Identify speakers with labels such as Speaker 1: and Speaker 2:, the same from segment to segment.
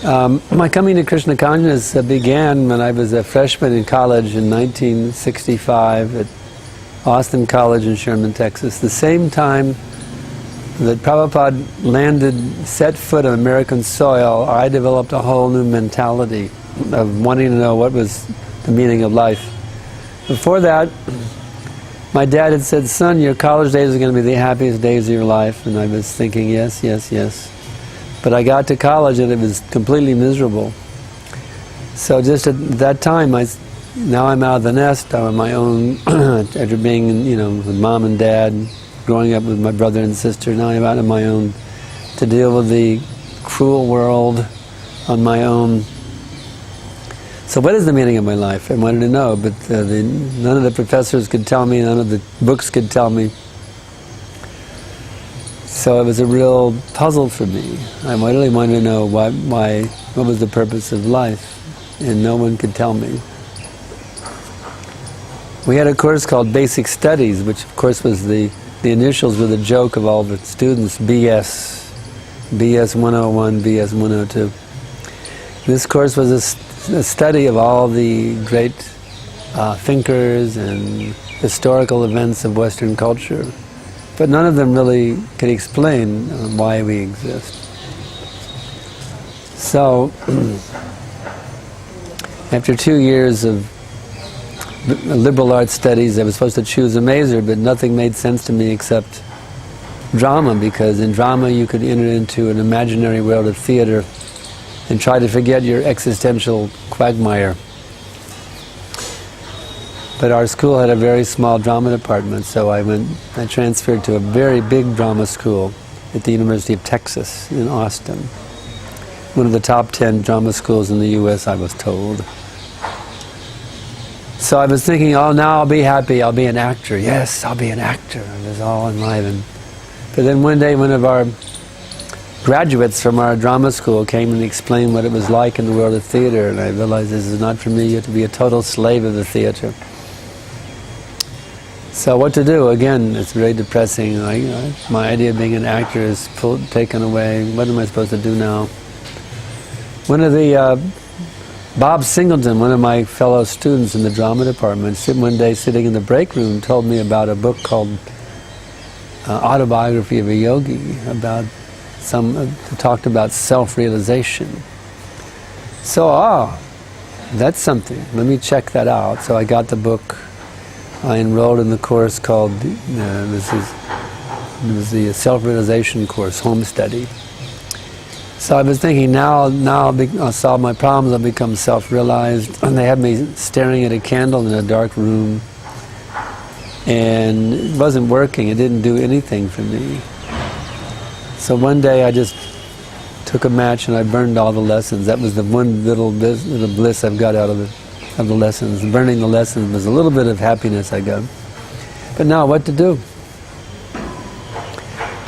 Speaker 1: My coming to Krishna consciousness began when I was a freshman in college in 1965 at Austin College in Sherman, Texas. The same time that Prabhupada set foot on American soil, I developed a whole new mentality of wanting to know what was the meaning of life. Before that, my dad had said, "Son, your college days are going to be the happiest days of your life." And I was thinking, yes, yes, yes. But I got to college and it was completely miserable. So just at that time, now I'm out of the nest, I'm on my own, after being, with mom and dad, growing up with my brother and sister. Now I'm out on my own to deal with the cruel world on my own. So what is the meaning of my life? I wanted to know, but none of the professors could tell me, none of the books could tell me. So it was a real puzzle for me. I really wanted to know what was the purpose of life, and no one could tell me. We had a course called Basic Studies, which of course was the initials were the joke of all the students, BS 101, BS 102. This course was a study of all the great thinkers and historical events of Western culture. But none of them really could explain why we exist. So, after 2 years of liberal arts studies, I was supposed to choose a major, but nothing made sense to me except drama, because in drama you could enter into an imaginary world of theater and try to forget your existential quagmire. But our school had a very small drama department, so I transferred to a very big drama school at the University of Texas in Austin. One of the top 10 drama schools in the US, I was told. So I was thinking, oh, now I'll be happy, I'll be an actor. Yes, I'll be an actor. It was all enlivened. But then one day, one of our graduates from our drama school came and explained what it was like in the world of theater, and I realized this is not for me. You have to be a total slave of the theater. So what to do? Again, it's very depressing. My idea of being an actor is taken away. What am I supposed to do now? One of the Bob Singleton, one of my fellow students in the drama department, one day sitting in the break room, told me about a book called Autobiography of a Yogi, talked about self-realization. So, that's something. Let me check that out. So I got the book. I enrolled in the course called, it was the self-realization course, home study. So I was thinking, now I'll solve my problems, I'll become self-realized. And they had me staring at a candle in a dark room, and it wasn't working, it didn't do anything for me. So one day I just took a match and I burned all the lessons. That was the one little bliss I've got out of the lessons. Burning the lessons was a little bit of happiness I got. But now what to do?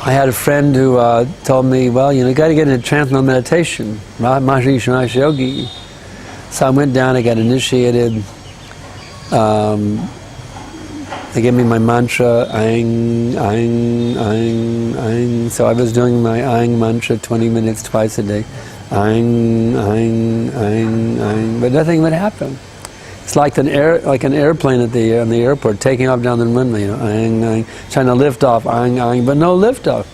Speaker 1: I had a friend who told me, well, you got to get into transcendental meditation, Maharishi Yogi. So I went down, I got initiated. They gave me my mantra, Aing, Aing, Aing, Aing. So I was doing my Aing mantra 20 minutes twice a day. Aing, Aing, Aing, Aing. But nothing would happen. It's like an airplane on the airport, taking off down the runway, Aing, Aing, trying to lift off, Aing, Aing, but no lift off.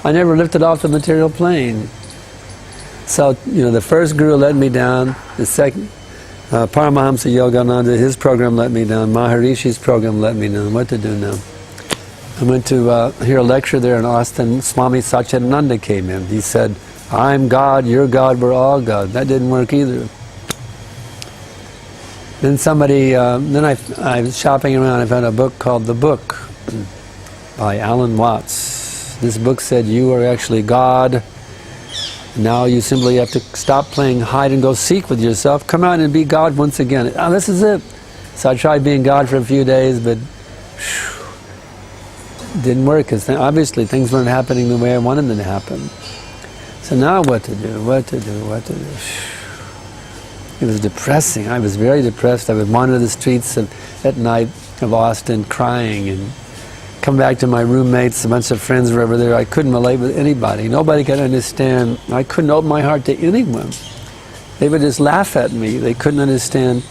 Speaker 1: I never lifted off the material plane. So, the first guru let me down, the second, Paramahamsa Yogananda, his program let me down, Maharishi's program let me down. What to do now? I went to hear a lecture there in Austin. Swami Satchidananda came in. He said, I'm God, you're God, we're all God. That didn't work either. Then I was shopping around, I found a book called The Book by Alan Watts. This book said, you are actually God. Now you simply have to stop playing hide and go seek with yourself, come out and be God once again. This is it. So I tried being God for a few days, but it didn't work, because obviously things weren't happening the way I wanted them to happen. So now what to do, what to do, what to do? It was depressing. I was very depressed. I would wander the streets at night of Austin crying, and come back to my roommates, a bunch of friends were over there. I couldn't relate with anybody. Nobody could understand. I couldn't open my heart to anyone. they would just laugh at me. They couldn't understand,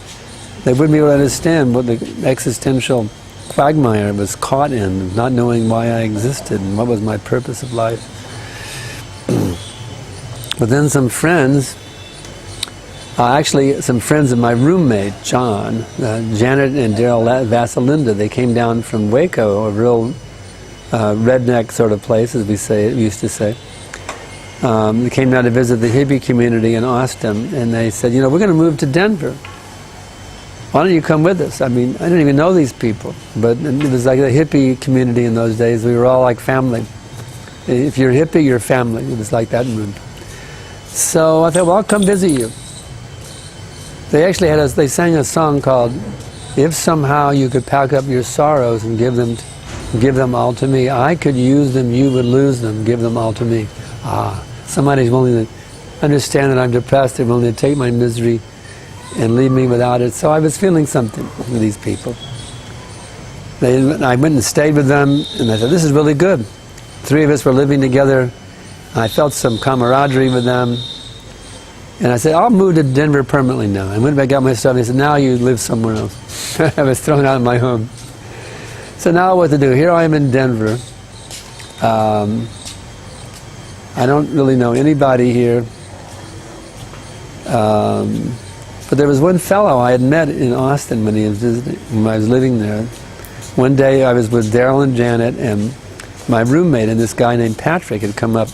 Speaker 1: they wouldn't be able to understand what the existential quagmire I was caught in, not knowing why I existed and what was my purpose of life. But then some friends, actually some friends of my roommate, John, Janet and Daryl Vasilinda, they came down from Waco, a real redneck sort of place, as we used to say. They came down to visit the hippie community in Austin, and they said, you know, we're going to move to Denver. Why don't you come with us? I mean, I didn't even know these people, but it was like a hippie community in those days. We were all like family. If you're hippie, you're family. It was like that in Moon. So I thought, well, I'll come visit you. They actually had they sang a song called, "If somehow you could pack up your sorrows and give them all to me, I could use them, you would lose them, give them all to me." Somebody's willing to understand that I'm depressed, they're willing to take my misery and leave me without it. So I was feeling something with these people. I went and stayed with them, and I thought, this is really good. 3 of us were living together. I felt some camaraderie with them. And I said, I'll move to Denver permanently now. I went back, got my stuff, and he said, now you live somewhere else. I was thrown out of my home. So now what to do? Here I am in Denver. I don't really know anybody here. But there was one fellow I had met in Austin when he was visiting, when I was living there. One day I was with Daryl and Janet and my roommate, and this guy named Patrick had come up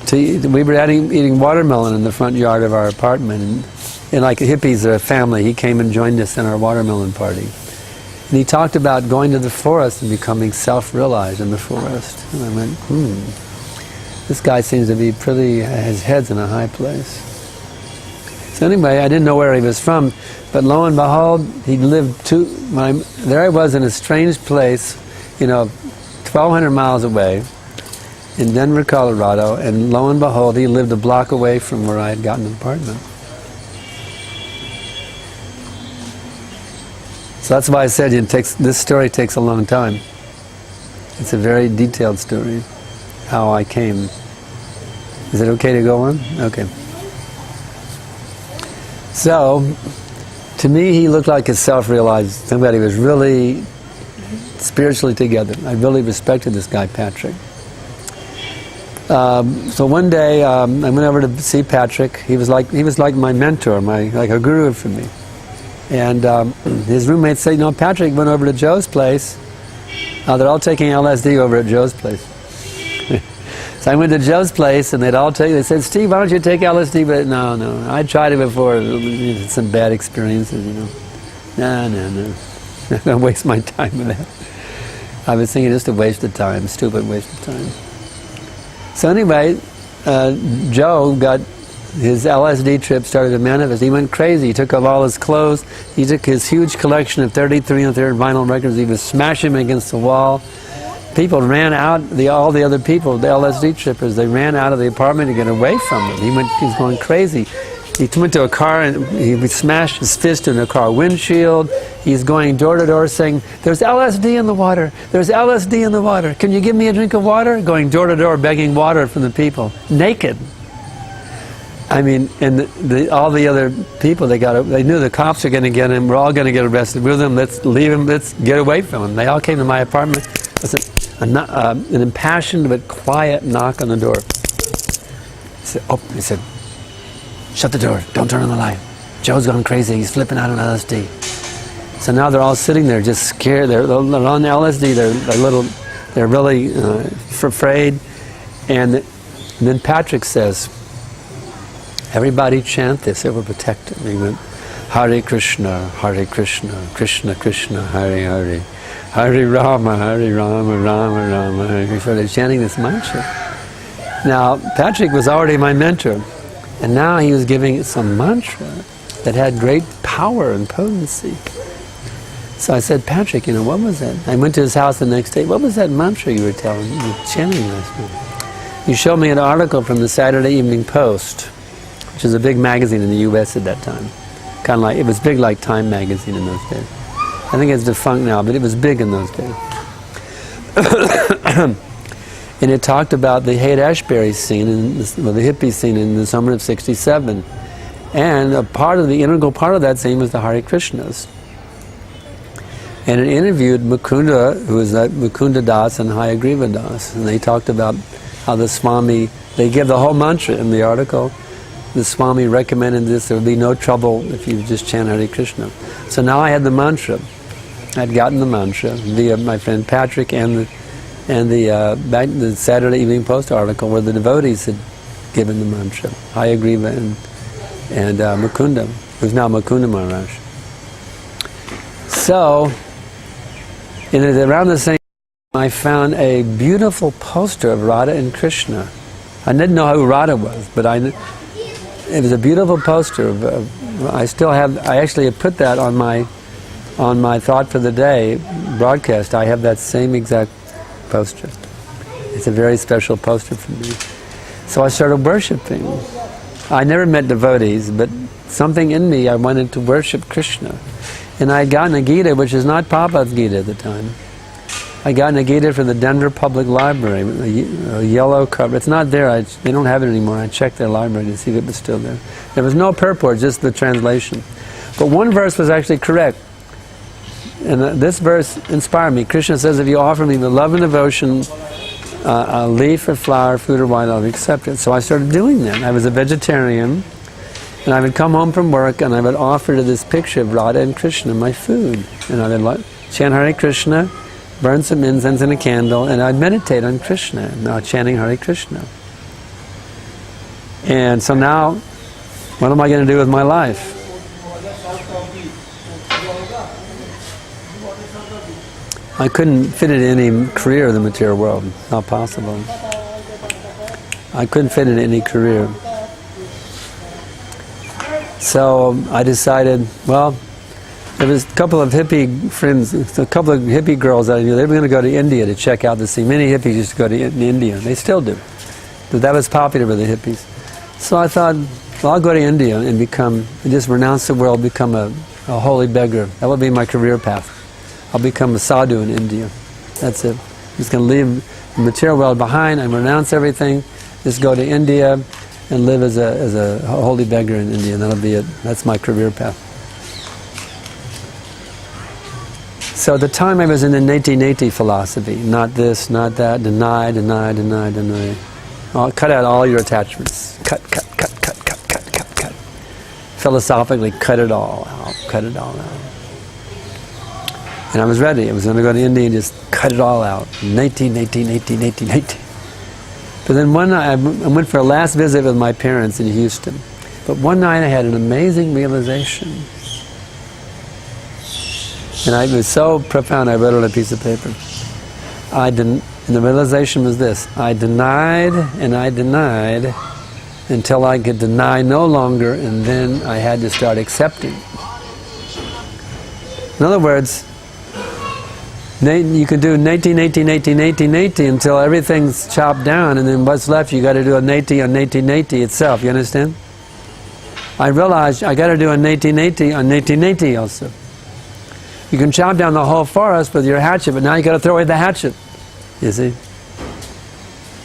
Speaker 1: to eat. We were eating watermelon in the front yard of our apartment, and like hippies are a family, he came and joined us in our watermelon party. And he talked about going to the forest and becoming self-realized in the forest. And I went, this guy seems to be his head's in a high place. So anyway, I didn't know where he was from, but lo and behold, he lived there I was in a strange place, 1,200 miles away in Denver, Colorado, and lo and behold, he lived a block away from where I had gotten an apartment. So that's why I said this story takes a long time. It's a very detailed story, how I came. Is it okay to go on? Okay. So, to me, he looked like a self-realized somebody who was really spiritually together. I really respected this guy, Patrick. So one day, I went over to see Patrick. He was like my mentor, like a guru for me. And his roommate said, Patrick went over to Joe's place. They're all taking LSD over at Joe's place. So I went to Joe's place, and they said, Steve, why don't you take LSD? But no, I tried it before. Some bad experiences, No. I don't waste my time with that. I was thinking just a waste of time, stupid waste of time. So anyway, Joe got his LSD trip started to manifest. He went crazy. He took off all his clothes. He took his huge collection of 33 and 3rd vinyl records. He was smashing them against the wall. People ran out, all the other people, the LSD trippers, they ran out of the apartment to get away from him. He was going crazy. He went to a car and he smashed his fist in a car windshield. He's going door to door saying, there's LSD in the water, there's LSD in the water. Can you give me a drink of water? Going door to door begging water from the people, naked. I mean, and all the other people, they knew the cops are going to get him, we're all going to get arrested with him, let's leave him, let's get away from him. They all came to my apartment. An impassioned but quiet knock on the door. He said, shut the door, don't turn on the light. Joe's gone crazy, he's flipping out on LSD. So now they're all sitting there just scared, they're on LSD, they're really afraid. And then Patrick says, everybody chant this, it will protect him. He went, Hare Krishna, Krishna Krishna, Hare Hare. Hare Rama, Rama Rama, Hare. He started chanting this mantra. Now, Patrick was already my mentor, and now he was giving some mantra that had great power and potency. So I said, Patrick, what was that? I went to his house the next day. What was that mantra you were chanting last night? He showed me an article from the Saturday Evening Post, which is a big magazine in the U.S. at that time. Kind of like, it was big like Time magazine in those days. I think it's defunct now, but it was big in those days. And it talked about the Haight-Ashbury scene, the hippie scene in the summer of '67. And the integral part of that scene was the Hare Krishnas. And it interviewed Mukunda, who was Mukunda Das and Hayagriva Das. And they talked about how the Swami, they give the whole mantra in the article. The Swami recommended this, there would be no trouble if you just chant Hare Krishna. So now I had the mantra. I'd gotten the mantra via my friend Patrick and the Saturday Evening Post article where the devotees had given the mantra. Hayagriva and Mukunda, who's now Mukunda Maharaj. So, around the same time, I found a beautiful poster of Radha and Krishna. I didn't know who Radha was, but it was a beautiful poster. I actually have put that on my Thought for the Day broadcast. I have that same exact poster. It's a very special poster for me. So I started worshiping. I never met devotees, but something in me, I wanted to worship Krishna. And I had gotten a Gita, which is not Prabhupada's Gita at the time. I got a Gita from the Denver Public Library, a yellow cover. It's not there, they don't have it anymore. I checked their library to see if it was still there. There was no purport, just the translation. But one verse was actually correct. And this verse inspired me. Krishna says, if you offer me the love and devotion, a leaf or flower, food or wine, I'll accept it. So I started doing that. I was a vegetarian, and I would come home from work and I would offer to this picture of Radha and Krishna my food. And I would chant Hare Krishna, burn some incense and a candle, and I'd meditate on Krishna, now chanting Hare Krishna. And so now, what am I going to do with my life? I couldn't fit it in any career in the material world. Not possible. I couldn't fit in any career. So I decided, well, there was a couple of hippie friends, a couple of hippie girls that I knew, they were going to go to India to check out the scene. Many hippies used to go to India. They still do. But that was popular with the hippies. So I thought, well, I'll go to India and just renounce the world, become a holy beggar. That would be my career path. I'll become a sadhu in India. That's it. I'm just going to leave the material world behind and renounce everything. Just go to India and live as a holy beggar in India. And that'll be it. That's my career path. So at the time I was in the neti-neti philosophy. Not this, not that. Deny, deny, deny, deny. Cut out all your attachments. Cut. Philosophically, cut it all out. Cut it all out. And I was ready. I was going to go to India and just cut it all out. Neti. But then one night, I went for a last visit with my parents in Houston. But one night I had an amazing realization. And it was so profound, I wrote it on a piece of paper. And the realization was this: I denied and I denied until I could deny no longer, and then I had to start accepting. In other words, you can do neti until everything's chopped down, and then what's left, you got to do a neti on neti itself. You understand? I realized I got to do a neti on neti also. You can chop down the whole forest with your hatchet, but now you got to throw away the hatchet. You see?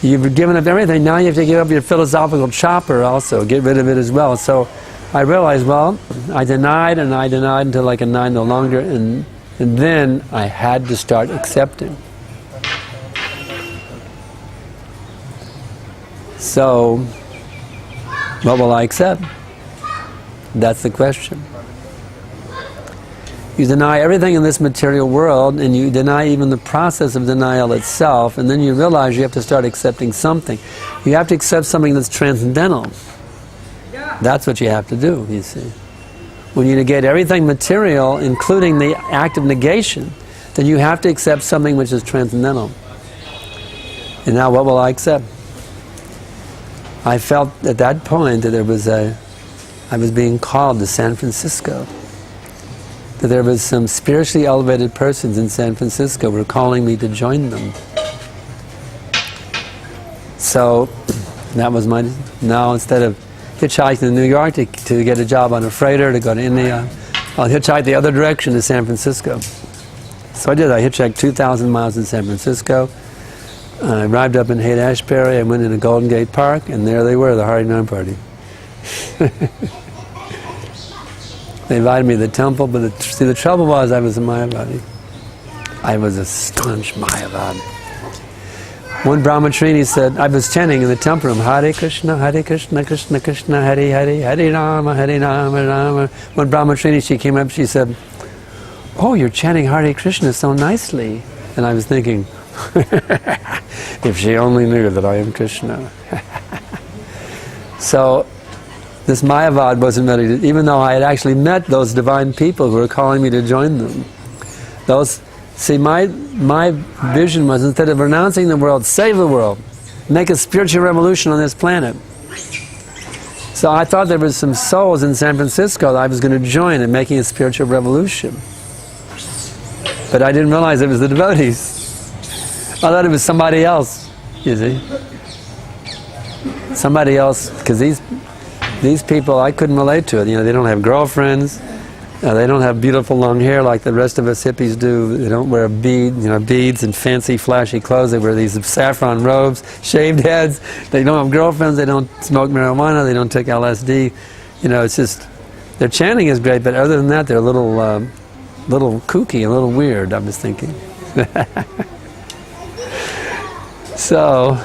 Speaker 1: You've given up everything. Now you have to give up your philosophical chopper also. Get rid of it as well. So I realized, well, I denied and I denied until I could deny no longer, and then I had to start accepting. So, what will I accept? That's the question. You deny everything in this material world, and you deny even the process of denial itself, and then you realize you have to start accepting something. You have to accept something that's transcendental. That's what you have to do, you see. When you negate everything material, including the act of negation, then you have to accept something which is transcendental. And now what will I accept? I felt at that point that I was being called to San Francisco. That there was some spiritually elevated persons in San Francisco who were calling me to join them. So that was now instead of hitchhiking to New York to get a job on a freighter to go to India, I'll hitchhike the other direction to San Francisco. So I did. I hitchhiked 2,000 miles in San Francisco. I arrived up in Haight-Ashbury, I went into Golden Gate Park, and there they were, the Harinam party. They invited me to the temple, but the trouble was I was a Mayavadi. I was a staunch Mayavadi. One brahmachari said, I was chanting in the temple room, Hare Krishna, Krishna Krishna, Hare Hare, Hare Rama, Hare Rama, Rama. One brahmachari, she came up, she said, oh, you're chanting Hare Krishna so nicely. And I was thinking, if she only knew that I am Krishna. So, this Mayavad wasn't ready to, even though I had actually met those divine people who were calling me to join them. See, my vision was, instead of renouncing the world, save the world, make a spiritual revolution on this planet. So I thought there were some souls in San Francisco that I was going to join in making a spiritual revolution. But I didn't realize it was the devotees. I thought it was somebody else, you see. Somebody else, because these people, I couldn't relate to it. You know, they don't have girlfriends. They don't have beautiful long hair like the rest of us hippies do. They don't wear beads and fancy flashy clothes. They wear these saffron robes, shaved heads. They don't have girlfriends. They don't smoke marijuana. They don't take LSD. You know, it's just, their chanting is great, but other than that, they're a little kooky, a little weird, I was thinking. So,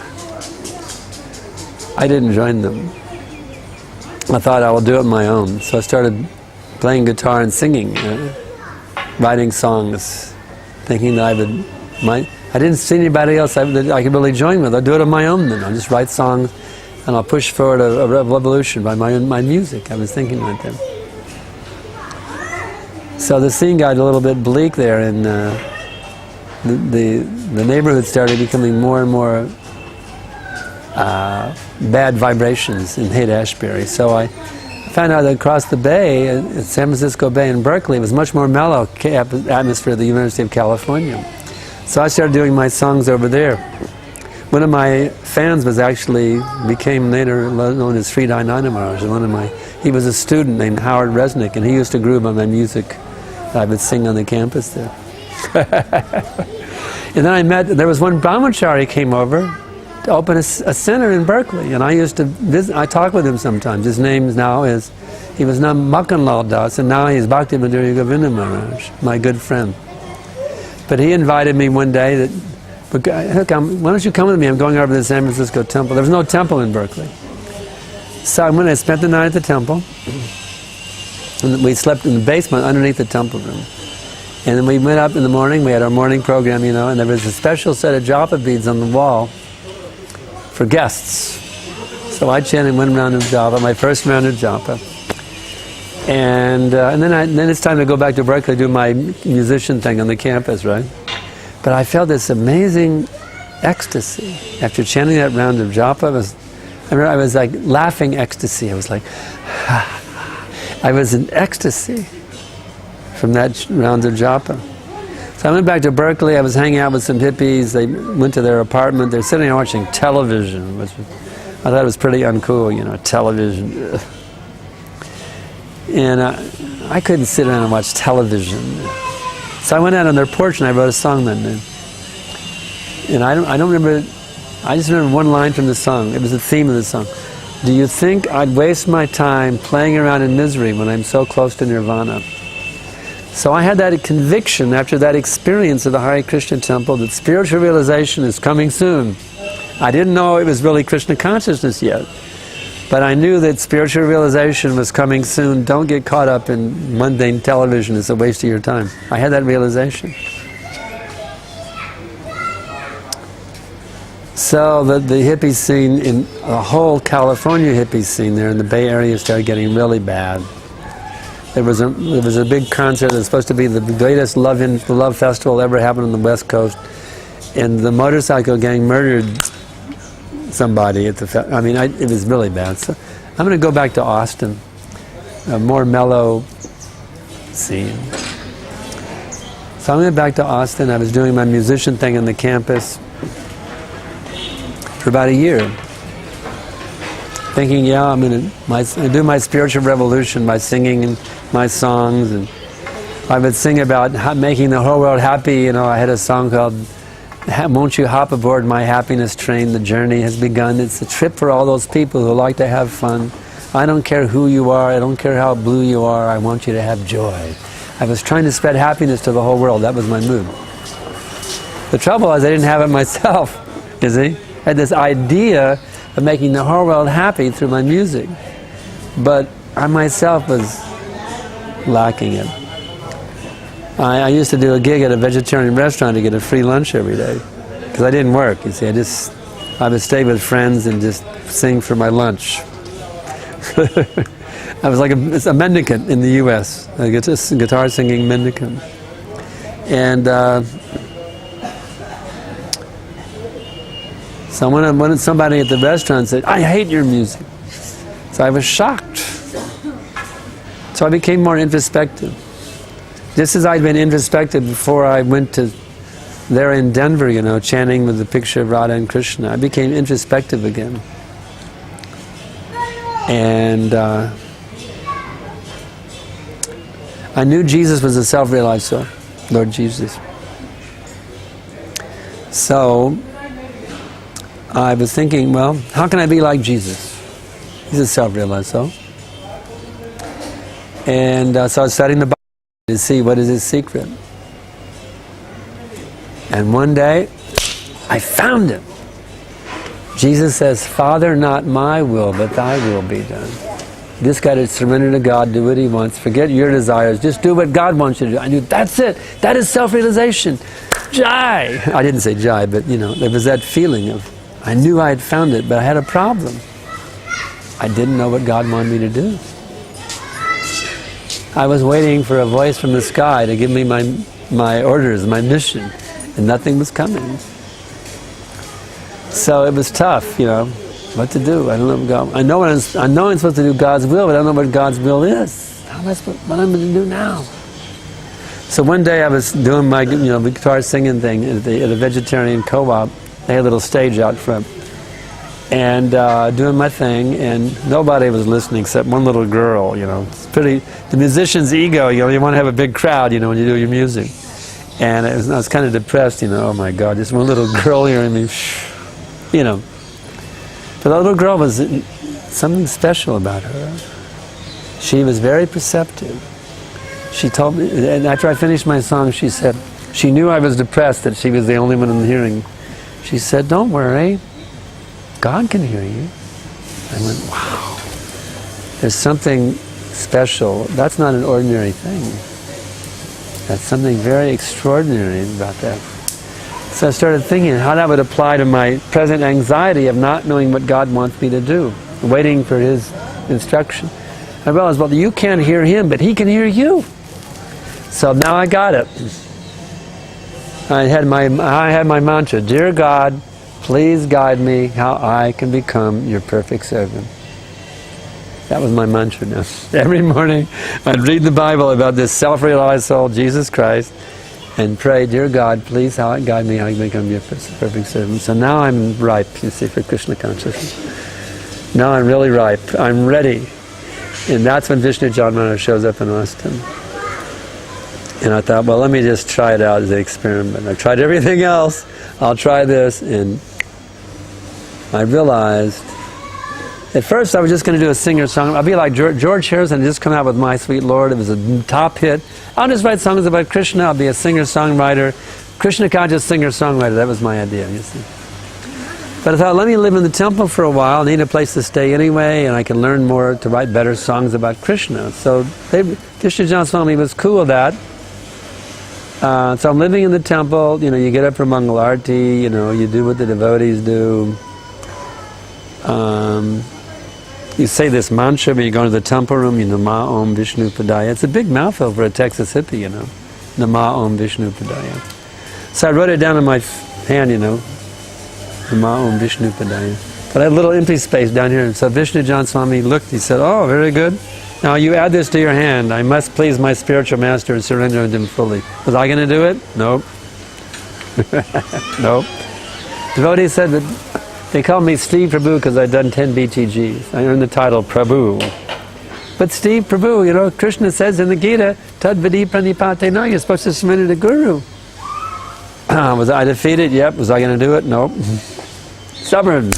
Speaker 1: I didn't join them. I thought I will do it on my own. So I started playing guitar and singing, writing songs, thinking that I didn't see anybody else that I could really join with. I'll do it on my own then. I'll just write songs and I'll push forward a revolution by my music. I was thinking like that. So the scene got a little bit bleak there, and the neighborhood started becoming more and more bad vibrations in Haight-Ashbury. So I found out that across the bay, at San Francisco Bay in Berkeley, it was much more mellow atmosphere at the University of California. So I started doing my songs over there. One of my fans became later known as Sri Dainana Maharaj. He was a student named Howard Resnick, and he used to groove on my music. I would sing on the campus there. And then there was one brahmachari came over to open a center in Berkeley, and I used to visit. I talk with him sometimes. His name now he was now Makanlal Das, and now he's Bhakti Madhurya Govinda Maharaj, my good friend. But he invited me one day why don't you come with me? I'm going over to the San Francisco temple. There was no temple in Berkeley. So I spent the night at the temple, and we slept in the basement underneath the temple room. And then we went up in the morning, we had our morning program, and there was a special set of japa beads on the wall for guests. So I chanted one round of japa, my first round of japa. And then it's time to go back to Berkeley to do my musician thing on the campus, right? But I felt this amazing ecstasy after chanting that round of japa. I was like laughing ecstasy. I was like, I was in ecstasy from that round of japa. So I went back to Berkeley. I was hanging out with some hippies. They went to their apartment. They're sitting there watching television, which I thought was pretty uncool, television. And I couldn't sit down and watch television. So I went out on their porch and I wrote a song that day. And I don't remember, I just remember one line from the song. It was the theme of the song. Do you think I'd waste my time playing around in misery when I'm so close to nirvana? So I had that conviction after that experience of the Hare Krishna temple that spiritual realization is coming soon. I didn't know it was really Krishna consciousness yet, but I knew that spiritual realization was coming soon. Don't get caught up in mundane television, it's a waste of your time. I had that realization. So the hippie scene, in the whole California hippie scene there in the Bay Area, started getting really bad. There was a big concert that was supposed to be the greatest love festival ever happened on the West Coast, and the motorcycle gang murdered somebody at the it was really bad. So I'm going to go back to Austin, a more mellow scene. So I went back to Austin. I was doing my musician thing on the campus for about a year, thinking, I'm going to do my spiritual revolution by singing my songs, and I would sing about making the whole world happy. I had a song called Won't you hop aboard my happiness train? The journey has begun. It's a trip for all those people who like to have fun. I don't care who you are. I don't care how blue you are. I want you to have joy. I was trying to spread happiness to the whole world. That was my mood. The trouble was I didn't have it myself, you see. I had this idea of making the whole world happy through my music. But I myself was lacking it. I used to do a gig at a vegetarian restaurant to get a free lunch every day. Because I didn't work, you see. I would stay with friends and just sing for my lunch. I was like a mendicant in the U.S., a guitar singing mendicant. And so when somebody at the restaurant said, "I hate your music," so I was shocked. So I became more introspective. Just as I'd been introspective before I went to there in Denver, you know, chanting with the picture of Radha and Krishna, I became introspective again. And I knew Jesus was a self-realized soul, Lord Jesus. So I was thinking, well, how can I be like Jesus? He's a self-realized soul. And so I was studying the Bible to see what is his secret. And one day, I found him. Jesus says, "Father, not my will, but thy will be done." You just got to surrender to God, do what he wants, forget your desires, just do what God wants you to do. I knew, that's it, that is self-realization. Jai! I didn't say jai, but you know, there was that feeling of, I knew I had found it, but I had a problem. I didn't know what God wanted me to do. I was waiting for a voice from the sky to give me my orders, my mission, and nothing was coming. So it was tough, you know, what to do. I don't know what God. I know I'm supposed to do God's will, but I don't know what God's will is. What am I going to do now? So one day I was doing my, you know, guitar singing thing at a vegetarian co-op. They had a little stage out front, and doing my thing, and nobody was listening except one little girl. You know, it's pretty. The musician's ego. You know, you want to have a big crowd. You know, when you do your music. And I was kind of depressed. You know, oh my God, just one little girl hearing me. You know, but the little girl was something special about her. She was very perceptive. She told me, and after I finished my song, she said, she knew I was depressed, that she was the only one in the hearing. She said, "Don't worry, God can hear you." I went, wow, there's something special. That's not an ordinary thing. That's something very extraordinary about that. So I started thinking how that would apply to my present anxiety of not knowing what God wants me to do, waiting for his instruction. I realized, well, you can't hear him, but he can hear you. So now I got it. I had my mantra, "Dear God, please guide me how I can become your perfect servant." That was my mantra now. Every morning I'd read the Bible about this self-realized soul, Jesus Christ, and pray, "Dear God, please guide me how I can become your perfect servant." So now I'm ripe, you see, for Krishna consciousness. Now I'm really ripe. I'm ready. And that's when Vishnu Janmana shows up in Austin. And I thought, well, let me just try it out as an experiment. I've tried everything else. I'll try this. And I realized, at first I was just going to do a singer-songwriter. I'll be like George Harrison and just come out with "My Sweet Lord." It was a top hit. I'll just write songs about Krishna. I'll be a singer-songwriter. Krishna conscious singer-songwriter. That was my idea, you see. But I thought, let me live in the temple for a while. I need a place to stay anyway, and I can learn more to write better songs about Krishna. So Krishna Jan Swami was cool with that. So I'm living in the temple. You know, you get up for Mangal Arati. You know, you do what the devotees do. You say this mantra when you go to the temple room, you Nama Om Vishnu Padaya. It's a big mouthful for a Texas hippie, you know. Nama Om Vishnu Padaya. So I wrote it down in my hand, you know. Nama Om Vishnu Padaya. But I had a little empty space down here. And so Vishnu Jan Swami looked, he said, "Oh, very good. Now you add this to your hand. I must please my spiritual master and surrender to him fully." Was I going to do it? Nope. Nope. Devotee said that they called me Steve Prabhu because I'd done 10 BTGs. I earned the title Prabhu. But Steve Prabhu, you know, Krishna says in the Gita, "Tad vidi pranipate na," you're supposed to surrender to Guru. Was I defeated? Yep. Was I going to do it? Nope. Stubborn.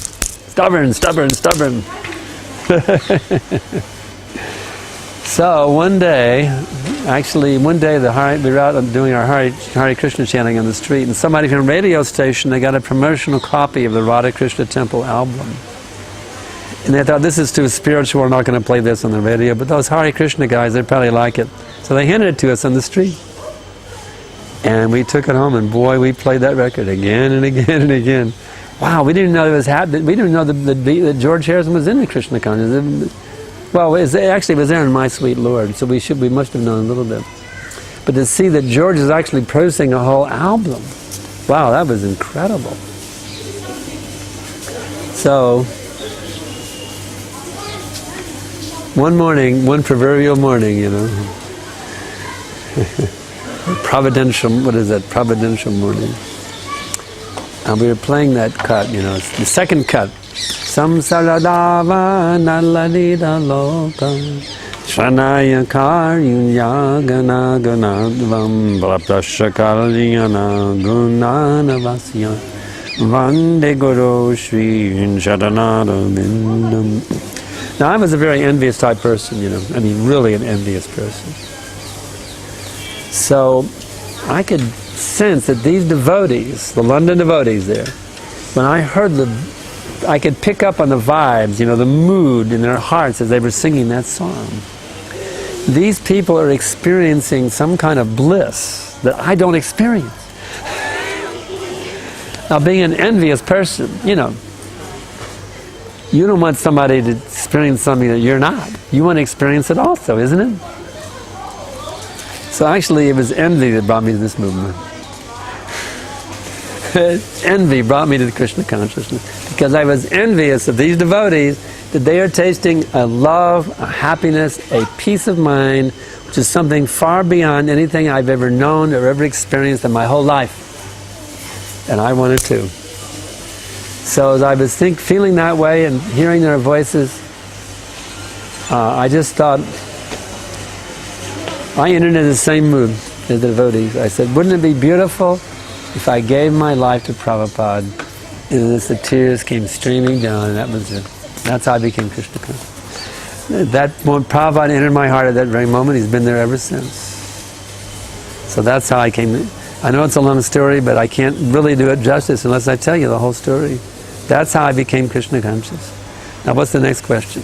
Speaker 1: So one day, we were out doing our Hare Krishna chanting on the street, and somebody from a radio station, they got a promotional copy of the Radha Krishna Temple album. And they thought, this is too spiritual, we're not going to play this on the radio, but those Hare Krishna guys, they'd probably like it. So they handed it to us on the street. And we took it home, and boy, we played that record again and again and again. Wow, we didn't know it was happening. We didn't know that George Harrison was in the Krishna consciousness. Well, it actually was there in My Sweet Lord, so we must have known a little bit. But to see that George is actually producing a whole album, wow, that was incredible. So, one proverbial morning, providential morning. And we were playing that cut, it's the second cut. Samsaradava naladida loka Shranaya karyunya gana ganadvam Braptashakalyana gunana vasya Vande Guru Shri Shadanada Vindam. Now I was a very envious type person, really an envious person. So I could sense that these devotees, the London devotees there, when I heard I could pick up on the vibes, the mood in their hearts as they were singing that song. These people are experiencing some kind of bliss that I don't experience. Now, being an envious person, you don't want somebody to experience something that you're not. You want to experience it also, isn't it? So actually, it was envy that brought me to this movement. Envy brought me to the Krishna consciousness, because I was envious of these devotees, that they are tasting a love, a happiness, a peace of mind, which is something far beyond anything I've ever known or ever experienced in my whole life. And I wanted to. So as I was feeling that way and hearing their voices, I just thought, I entered into the same mood as the devotees. I said, wouldn't it be beautiful if I gave my life to Prabhupada? And the tears came streaming down, and that was it. That's how I became Krishna conscious. When Prabhupada entered my heart at that very moment, he's been there ever since. So that's how I came. I know it's a long story, but I can't really do it justice unless I tell you the whole story. That's how I became Krishna conscious. Now what's the next question?